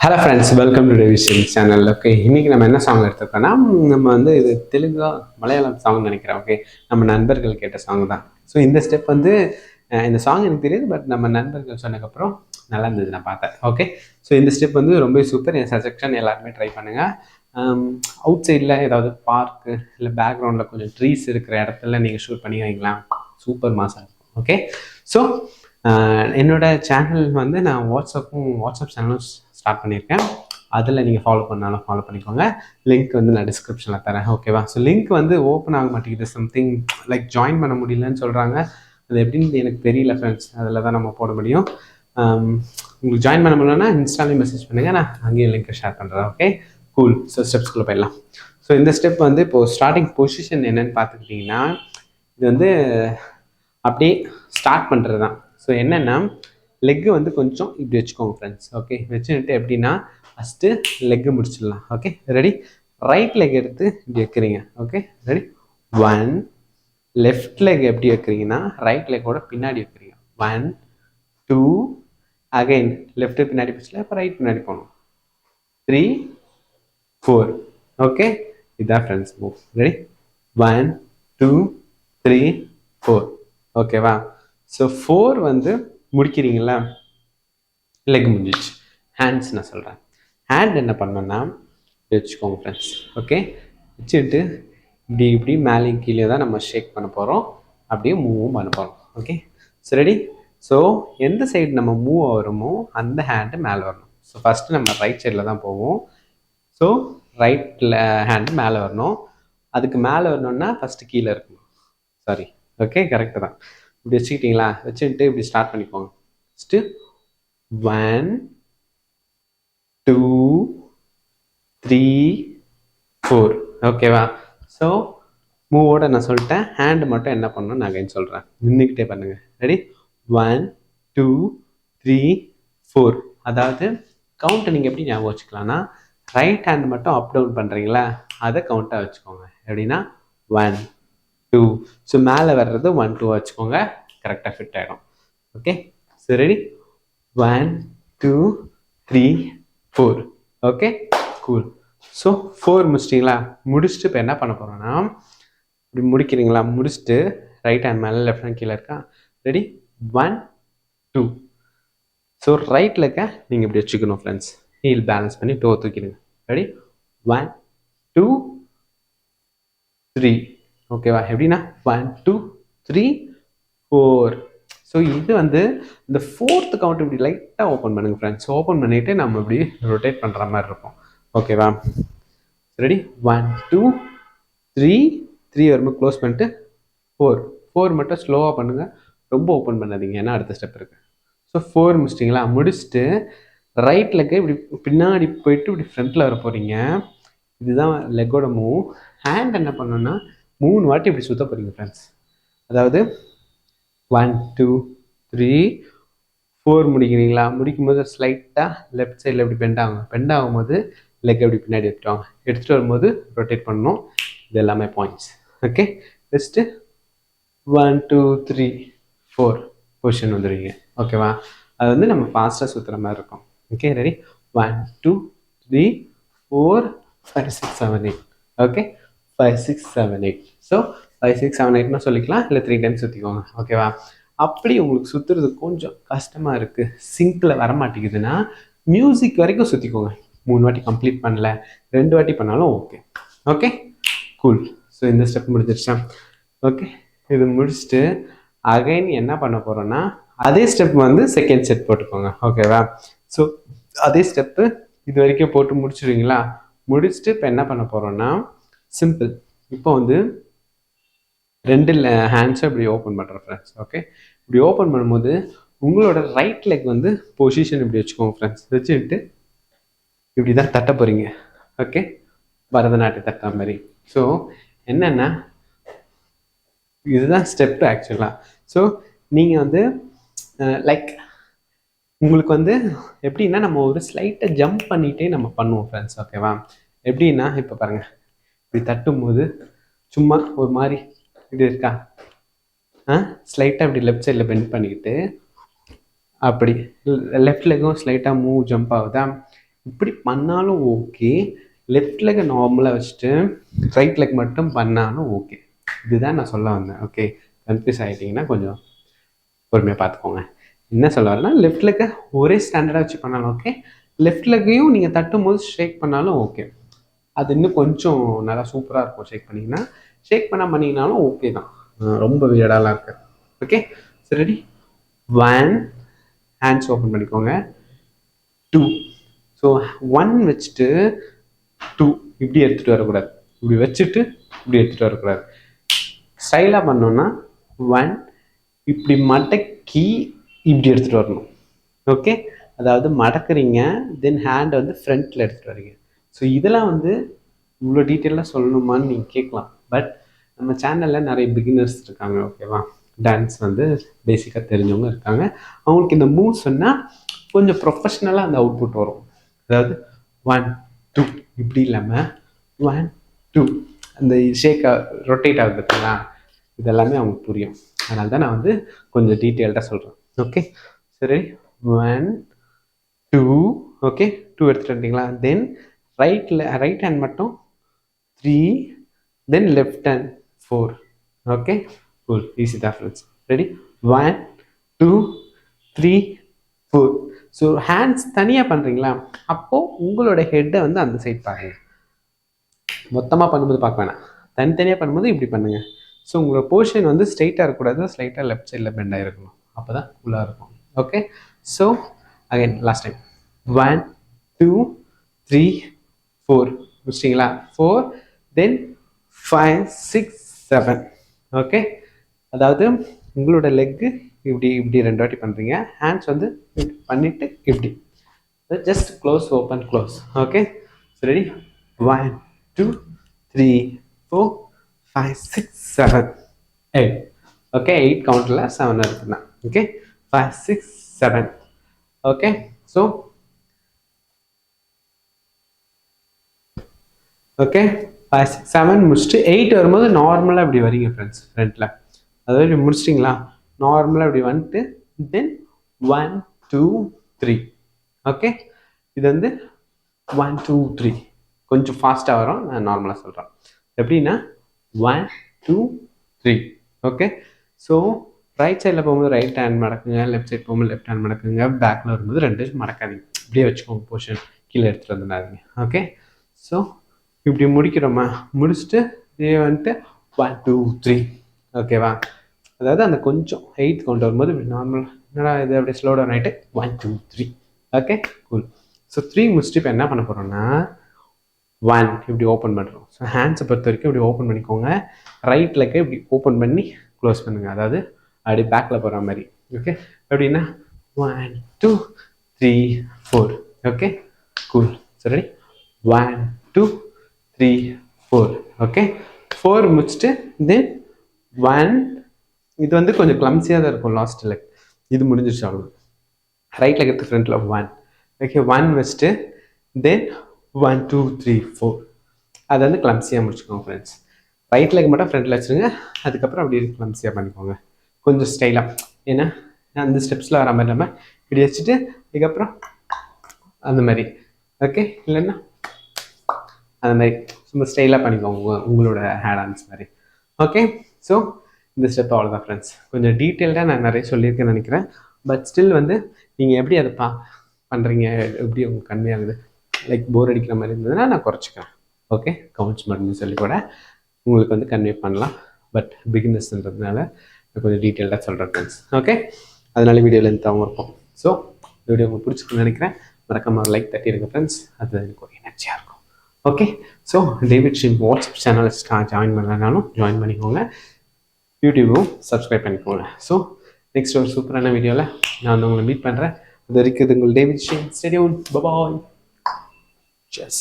Hello friends, welcome to Davidjames channel. Okay, இன்றைக்கி நம்ம என்ன சாங் எடுத்துருக்கோன்னா, நம்ம வந்து இது தெலுங்கா மலையாளம் சாங் நினைக்கிறேன். ஓகே, நம்ம நண்பர்கள் கேட்ட சாங் தான். ஸோ இந்த ஸ்டெப் வந்து இந்த சாங் எனக்கு தெரியுது, பட் நம்ம நண்பர்கள் சொன்னதுக்கப்புறம் நல்லா இருந்தது, நான் பார்த்தேன். ஓகே, ஸோ இந்த ஸ்டெப் வந்து ரொம்ப சூப்பர். என் சஜெக்ஷன் எல்லாருமே ட்ரை பண்ணுங்கள். அவுட் சைடில் ஏதாவது பார்க்கு இல்லை பேக்ரவுண்டில் கொஞ்சம் ட்ரீஸ் இருக்கிற இடத்துல நீங்கள் ஷூட் பண்ணி வைங்களேன், சூப்பர் மாசாக இருக்கும். ஓகே, ஸோ என்னோடய சேனல் வந்து நான் வாட்ஸ்அப் சேனலும் ஸ்டார்ட் பண்ணியிருக்கேன். அதில் நீங்கள் ஃபாலோ பண்ணாலும் ஃபாலோ பண்ணிக்கோங்க. லிங்க் வந்து நான் டிஸ்கிரிப்ஷனில் தரேன். ஓகேவா? ஸோ லிங்க் வந்து ஓப்பன் ஆக மாட்டேங்குது, சம்திங் லைக் ஜாயின் பண்ண முடியலன்னு சொல்கிறாங்க. அது எப்படின்னு எனக்கு தெரியல ஃப்ரெண்ட்ஸ். அதில் தான் நம்ம போட முடியும். உங்களுக்கு ஜாயின் பண்ண முடியலன்னா இன்ஸ்டாலையும் மெசேஜ் பண்ணுங்கள், நான் அங்கேயும் லிங்க்கை ஷேர் பண்ணுறேன். Okay, cool. ஸோ ஸ்டெப்ஸ்குள்ளே போயிடலாம். ஸோ இந்த ஸ்டெப் வந்து இப்போது ஸ்டார்டிங் பொசிஷன் என்னென்னு பார்த்துக்கிட்டிங்கன்னா, இது வந்து அப்படியே ஸ்டார்ட் பண்ணுறது தான். ஸோ என்னென்னா, லெக்கு வந்து கொஞ்சம் இப்படி வச்சுக்கோங்க ஃப்ரெண்ட்ஸ். ஓகே, வச்சுக்கிட்டு எப்படின்னா ஃபஸ்ட்டு லெக்கு முடிச்சிடலாம். Okay, ready? ரைட் லெக் எடுத்து இப்படி வைக்கிறீங்க. Okay, ready? 1. லெஃப்ட் லெக் எப்படி வைக்கிறீங்கன்னா ரைட் லெக்கோட பின்னாடி வைக்கிறீங்க. 1 2. அகைன் லெஃப்ட்டு பின்னாடி போச்சுல, இப்போ ரைட் பின்னாடி போகணும். 3 4. ஓகே, இதான் ஃப்ரெண்ட்ஸ் மூவ். ரெடி? 1 2 3 4. ஓகேவா? ஸோ 4 வந்து முடிக்கிறீங்களா, லெக் முடிஞ்சிச்சு. ஹேண்ட்ஸ் நான் சொல்கிறேன். ஹேண்ட் என்ன பண்ணோன்னா வச்சுக்கோங்க ஃப்ரெண்ட்ஸ். ஓகே, வச்சுட்டு இப்படி மேலே கீழே தான் நம்ம ஷேக் பண்ண போகிறோம், அப்படியே மூவும் பண்ண போகிறோம். Okay, so ready? ஸோ எந்த சைடு நம்ம மூவ் வருமோ அந்த ஹேண்டு மேலே வரணும். ஸோ ஃபஸ்ட்டு நம்ம ரைட் சைடில் தான் போவோம். ஸோ ரைட்டில் ஹேண்டு மேலே வரணும். அதுக்கு மேலே வரணுன்னா ஃபஸ்ட்டு கீழே இருக்கணும். சாரி, ஓகே, கரெக்டு தான். இப்படி வச்சுக்கிட்டிங்களா? வச்சுக்கிட்டு இப்படி ஸ்டார்ட் பண்ணிக்கோங்க. ஃபஸ்ட்டு 1 2 3 4. ஓகேவா? ஸோ மூவோட நான் சொல்லிட்டேன். ஹேண்டு மட்டும் என்ன பண்ணணும் நான் அகைன் சொல்கிறேன், நின்றுக்கிட்டே பண்ணுங்கள். ரெடி? 1 2 3 4. அதாவது கவுண்ட்டை நீங்கள் எப்படி ஞாபகம் வச்சுக்கலாம்னா, ரைட் ஹேண்டு மட்டும் அப் டவுன் பண்ணுறீங்களா, அதை கவுண்ட்டாக வச்சுக்கோங்க. எப்படின்னா 1 2. ஸோ மேலே வர்றது 1 2 வச்சுக்கோங்க, கரெக்டாக ஃபிட் ஆகிடும். Okay, so ready? 1 2 3 4. Okay, cool. So 4 முடிச்சிட்டிங்களா? முடிச்சுட்டு இப்போ என்ன பண்ண போகிறோன்னா, இப்படி முடிக்கிறீங்களா? முடிச்சுட்டு ரைட் ஹேண்ட் மேலே லெஃப்ட் ஹேண்ட் கீழே இருக்கா. ரெடி? 1 2. ஸோ ரைட் லெக்கை நீங்கள் இப்படி வச்சுக்கணும் ஃப்ரெண்ட்ஸ். ஹீல் பேலன்ஸ் பண்ணி டோ தூக்கிடுங்க. ரெடி? 1 2 3. ஓகேவா? எப்படின்னா 1 2 3 4. ஸோ இது வந்து இந்த 4th கவுண்ட் இப்படி லைட்டாக ஓப்பன் பண்ணுங்கள் ஃப்ரெண்ட்ஸ். ஓப்பன் பண்ணிவிட்டு நம்ம இப்படி ரொட்டேட் பண்ணுற மாதிரி இருக்கும். ஓகேவா? ரெடி? 1 2 3 3 வரும்போது க்ளோஸ் பண்ணிட்டு 4 மட்டும் ஸ்லோவாக பண்ணுங்கள், ரொம்ப ஓப்பன் பண்ணாதீங்க, ஏன்னா அடுத்த ஸ்டெப் இருக்குது. ஸோ 4 முடிச்சிட்டிங்களா? முடிச்சுட்டு ரைட் லெக்கை இப்படி பின்னாடி போயிட்டு இப்படி ஃப்ரண்ட்டில் வர போகிறீங்க. இதுதான் லெக்கோட மூவ். ஹேண்ட் என்ன பண்ணணுன்னா 3 வாட்டி இப்படி சுற்ற போகிறீங்க ஃப்ரெண்ட்ஸ். அதாவது 1 2 3 4 முடிக்கிறீங்களா? முடிக்கும் போது ஸ்லைட்டாக லெஃப்ட் சைடில் எப்படி பெண்ட் ஆகும், பெண்ட் ஆகும்போது லெக் எப்படி பின்னாடி எடுத்துட்டு எடுத்துகிட்டு வரும்போது ரொட்டேட் பண்ணணும். இது எல்லாமே பாயிண்ட்ஸ். ஓகே, ஃபஸ்ட்டு 1 2 3 4 பொசிஷன் வந்துடுவீங்க. ஓகேவா? அது வந்து நம்ம ஃபாஸ்ட்டாக சுற்றுற மாதிரி இருக்கும். Okay, ready? 1 2 3 4 5 6 7 8. ஓகே, 5 6 7 8. ஸோ 5 6 7 8 சொல்லிக்கலாம், இல்லை 3 டைம்ஸ் சுற்றிக்கோங்க. ஓகேவா? அப்படி உங்களுக்கு சுற்றுறது கொஞ்சம் கஷ்டமாக இருக்குது, சிங்கில் வர மாட்டேங்குதுன்னா மியூசிக் வரைக்கும் சுற்றிக்கோங்க. 3 வாட்டி கம்ப்ளீட் பண்ணல, 2 வாட்டி பண்ணாலும் ஓகே. Okay, cool. ஸோ இந்த ஸ்டெப் முடிஞ்சிருச்சா? ஓகே, இது முடிச்சுட்டு அகைன் என்ன பண்ண போகிறோன்னா, அதே ஸ்டெப் வந்து செகண்ட் செட் போட்டுக்கோங்க. ஓகேவா? ஸோ அதே ஸ்டெப்பு இது வரைக்கும் போட்டு முடிச்சுடுவீங்களா? முடிச்சுட்டு இப்போ என்ன பண்ண போகிறோன்னா, சிம்பிள். இப்போ வந்து 2 ஹேண்ட்ஸை இப்படி ஓப்பன் பண்ணுறேன் ஃப்ரெண்ட்ஸ். ஓகே, இப்படி ஓப்பன் பண்ணும்போது உங்களோட ரைட் லெக் வந்து பொசிஷன் இப்படி வச்சுக்கோங்க ஃப்ரெண்ட்ஸ். வச்சுக்கிட்டு இப்படி தான் தட்ட போகிறீங்க. ஓகே, பரதநாட்டியம் தட்டுற மாதிரி. ஸோ என்னென்னா, இதுதான் ஸ்டெப்பு ஆக்சுவலாக. ஸோ நீங்கள் வந்து லைக் உங்களுக்கு வந்து எப்படின்னா, நம்ம ஒரு ஸ்லைட்டாக ஜம்ப் பண்ணிகிட்டே நம்ம பண்ணுவோம் ஃப்ரெண்ட்ஸ். ஓகேவா? எப்படின்னா இப்போ பாருங்கள், இப்படி தட்டும்போது சும்மா ஒரு மாதிரி இப்படி இருக்கா, ஸ்லைட்டாக இப்படி லெஃப்ட் சைடில் பெண்ட் பண்ணிக்கிட்டு அப்படி லெஃப்ட் லெக்கும் ஸ்லைட்டாக மூவ் ஜம்ப் ஆகுதா, இப்படி பண்ணாலும் ஓகே, லெஃப்ட் லெக்கை நார்மலாக வச்சுட்டு ரைட் லெக் மட்டும் பண்ணாலும் ஓகே. இதுதான் நான் சொல்ல வந்தேன். ஓகே, கன்ஃபியூஸ் ஆகிட்டிங்கன்னா கொஞ்சம் பொறுமையாக பார்த்துக்கோங்க. என்ன சொல்ல வரேன்னா, லெஃப்ட் லெக்கை ஒரே ஸ்டாண்டர்டாக வச்சு பண்ணாலும் ஓகே, லெஃப்ட் லெக்கையும் நீங்கள் தட்டும் போது ஷேக் பண்ணாலும் ஓகே. அது இன்னும் கொஞ்சம் நல்லா சூப்பராக இருக்கும். ஷேக் பண்ணிங்கன்னா, ஷேக் பண்ணால் பண்ணிங்கனாலும் ஓகே தான். ரொம்ப வியர்டாலாம் இருக்கு. ஓகே, சரி ரெடி. 1, ஹேண்ட்ஸ் ஓப்பன் பண்ணிக்கோங்க. 2, ஸோ 1 வச்சுட்டு 2 இப்படி எடுத்துகிட்டு வரக்கூடாது, இப்படி வச்சுட்டு இப்படி எடுத்துகிட்டு வரக்கூடாது. ஸ்டைலாக பண்ணோன்னா 1 இப்படி மடக்கி இப்படி எடுத்துகிட்டு வரணும். ஓகே, அதாவது மடக்குறீங்க, தென் ஹேண்டை வந்து ஃப்ரண்ட்டில் எடுத்துகிட்டு வரீங்க. ஸோ இதெல்லாம் வந்து இவ்வளோ டீட்டெயிலாக சொல்லணுமான்னு நீங்கள் கேட்கலாம். பட் நம்ம சேனலில் நிறைய பிகினர்ஸ் இருக்காங்க. ஓகேவா, டான்ஸ் வந்து பேசிக்காக தெரிஞ்சவங்க இருக்காங்க. அவங்களுக்கு இந்த மூவ் சொன்னால் கொஞ்சம் ப்ரொஃபஷ்னலாக அந்த அவுட்புட் வரும். அதாவது 1, 2 இப்படி இல்லாமல் 1, 2 அந்த ஷேக் ரொட்டேட் ஆகுது பார்த்தீங்களா, இதெல்லாமே அவங்களுக்கு புரியும். அதனால தான் நான் வந்து கொஞ்சம் டீட்டெயில்டாக சொல்கிறேன். ஓகே, சரி 1, 2, ஓகே 2 எடுத்துகிட்டு வந்தீங்களா, தென் ரைட் ஹேண்ட் மட்டும் 3, தென் left hand 4. Okay, cool, easy தான் ஃப்ரெண்ட்ஸ். ரெடி, 1, 2, 3, 4. ஸோ ஹேண்ட்ஸ் தனியாக பண்ணுறீங்களா, அப்போது உங்களோட ஹெட்டை வந்து அந்த சைட் பாருங்கள். மொத்தமாக பண்ணும்போது பார்க்க வேணாம், தனித்தனியாக பண்ணும்போது இப்படி பண்ணுங்கள். ஸோ உங்களோட போர்ஷன் வந்து ஸ்ட்ரைட்டாக இருக்கக்கூடாது, ஸ்ட்ரைட்டாக லெஃப்ட் சைடில் பெண்ட் ஆகிருக்கணும். அப்போ தான் கூலாக இருக்கும். Okay, so again last time 1, 2, 3, 4 முடிச்சிட்டிங்களா, 4, தென் 5, 6, 7. ஓகே, அதாவது உங்களோட லெக்கு இப்படி இப்படி 2 வாட்டி பண்ணுறீங்க, ஹேண்ட்ஸ் வந்து பண்ணிவிட்டு இப்படி just close open close. Okay, so ready, 1, 2, 3, 4, 5, 6, 7, 8. Okay, 8 கவுண்டில் 7 இருக்குண்ணா. ஓகே, 5, 6, 7. ஓகே, ஸோ ஓகே 5, 6, 7 முடிச்சுட்டு 8 வரும்போது நார்மலாக இப்படி வரீங்க ஃப்ரெண்ட்ஸ் ஃப்ரண்ட்டில். அதாவது இப்படி முடிச்சிட்டிங்களா, நார்மலாக இப்படி வந்துட்டு தென் 1, 2, 3. ஓகே, இது வந்து 1, 2, 3 கொஞ்சம் ஃபாஸ்ட்டாக வரும், நான் நார்மலாக சொல்கிறேன். எப்படின்னா 1, 2, 3. ஓகே, ஸோ ரைட் சைடில் போகும்போது ரைட் ஹேண்ட் மடக்குங்க, லெஃப்ட் சைட் போகும்போது லெஃப்ட் ஹேண்ட் மடக்குங்க, பேக்கில் வரும்போது 2 மடக்காதீங்க, இப்படியே வச்சுக்கோங்க, போர்ஷன் கீழே எடுத்துகிட்டு வந்துடாதீங்க. ஓகே, ஸோ இப்படி முடிக்கிறோமா, முடிச்சுட்டு இதே வந்துட்டு 1, 2, 3. ஓகேவா, அதாவது அந்த கொஞ்சம் 8 கவுண்ட் வரும்போது இப்படி நார்மல் என்னடா இது அப்படியே ஸ்லோ டவுன் ஆகிட்டு 1, 2, 3. Okay, cool. ஸோ 3 முடிச்சுட்டு இப்போ என்ன பண்ண போகிறோம்னா 1 இப்படி ஓப்பன் பண்ணுறோம். ஸோ ஹேண்ட்ஸை பொறுத்த வரைக்கும் இப்படி ஓப்பன் பண்ணிக்கோங்க, ரைட் லெக்கை இப்படி ஓப்பன் பண்ணி க்ளோஸ் பண்ணுங்கள், அதாவது அப்படி பேக்கில் போகிற மாதிரி. ஓகே, எப்படின்னா 1, 2, 3, 4. Okay, cool. சரி, 1, 2, 3, 4. ஓகே, 4 முடிச்சுட்டு தென் 1. இது வந்து கொஞ்சம் கிளம்ஸியாக தான் இருக்கும் லாஸ்ட் லெக். இது முடிஞ்சிருச்சு அவ்வளோ. ரைட் லெக் எடுத்து ஃப்ரண்ட்டில் 1. ஓகே, 1 வச்சுட்டு தென் 1, 2, 3, 4. அதை வந்து கிளம்ஸியாக முடிச்சுக்கோங்க ஃப்ரெண்ட்ஸ். ரைட் லெக் மட்டும் ஃப்ரண்ட்டில் வச்சுருங்க, அதுக்கப்புறம் அப்படி கிளம்ஸியாக பண்ணிக்கோங்க கொஞ்சம் ஸ்டைலாக. ஏன்னா அந்த ஸ்டெப்ஸில் வர மாதிரி இல்லாமல் இப்படி வச்சுட்டு அதுக்கப்புறம் அந்த மாதிரி. ஓகே, இல்லைன்னா அந்த மாதிரி சும்மா ஸ்டைலாக பண்ணிக்கோங்க உங்களோட ஹேண்ட் ஆன்ஸ் மாதிரி. ஓகே, ஸோ இந்த ஸ்டெப் அவ்வளோதான் ஃப்ரெண்ட்ஸ். கொஞ்சம் டீட்டெயில்டாக நான் நிறைய சொல்லியிருக்கேன்னு நினைக்கிறேன். பட் ஸ்டில் வந்து நீங்கள் எப்படி அதை பண்ணுறீங்க, எப்படி உங்களுக்கு கம்மியாகுது, லைக் போர் அடிக்கிற மாதிரி இருந்ததுன்னா நான் குறைச்சிக்கிறேன். ஓகே, கவுண்ட்ஸ் மட்டும் சொல்லி கூட உங்களுக்கு வந்து கன்வே பண்ணலாம். பட் பிகினர்ஸ்ன்றதுனால நான் கொஞ்சம் டீட்டெயில்டாக சொல்கிறேன் ஃப்ரெண்ட்ஸ். ஓகே, அதனால வீடியோவில் இருந்து தான் இருக்கும். ஸோ இந்த வீடியோ உங்களுக்கு பிடிச்சிருக்குன்னு நினைக்கிறேன். மறக்காம லைக் தட்டிடுங்க ஃப்ரெண்ட்ஸ், அது எனக்கு ஒரு எனர்ஜியாக இருக்கும். ஓகே, ஸோ டேவிட்ஜேம்ஸ் வாட்ஸ்அப் சேனலை ஜாயின் பண்ணலனாலும் ஜாயின் பண்ணிக்கோங்க, யூடியூபும் சப்ஸ்கிரைப் பண்ணிக்கோங்க. ஸோ நெக்ஸ்ட் ஒரு சூப்பரான வீடியோவில் நான் வந்து உங்களை மீட் பண்ணுறேன். அது வரைக்கும் இது உங்கள் David James. Stay tune. Bye bye. Cheers.